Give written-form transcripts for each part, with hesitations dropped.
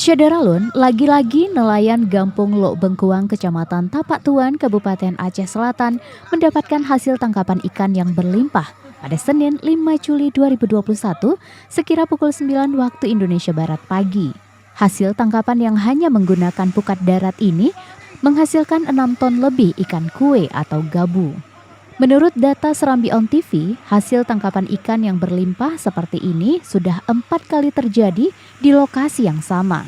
Syederalun, lagi-lagi nelayan Gampung Lok Bengkuang, Kecamatan Tapak Tuan, Kabupaten Aceh Selatan mendapatkan hasil tangkapan ikan yang berlimpah pada Senin 5 Juli 2021 sekira pukul 9 waktu Indonesia Barat pagi. Hasil tangkapan yang hanya menggunakan pukat darat ini menghasilkan 6 ton lebih ikan kue atau gabu. Menurut data Serambi On TV, hasil tangkapan ikan yang berlimpah seperti ini sudah 4 kali terjadi di lokasi yang sama.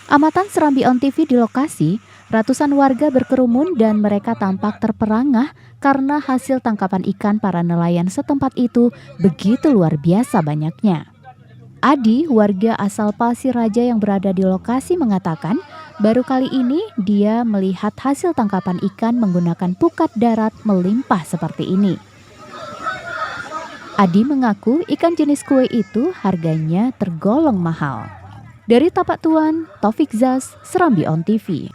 Amatan Serambi On TV di lokasi, ratusan warga berkerumun dan mereka tampak terperangah karena hasil tangkapan ikan para nelayan setempat itu begitu luar biasa banyaknya. Adi, warga asal Pasir Raja yang berada di lokasi mengatakan, baru kali ini dia melihat hasil tangkapan ikan menggunakan pukat darat melimpah seperti ini. Adi mengaku ikan jenis kue itu harganya tergolong mahal. Dari Tapak Tuan, Taufik Zaz, Serambi On TV.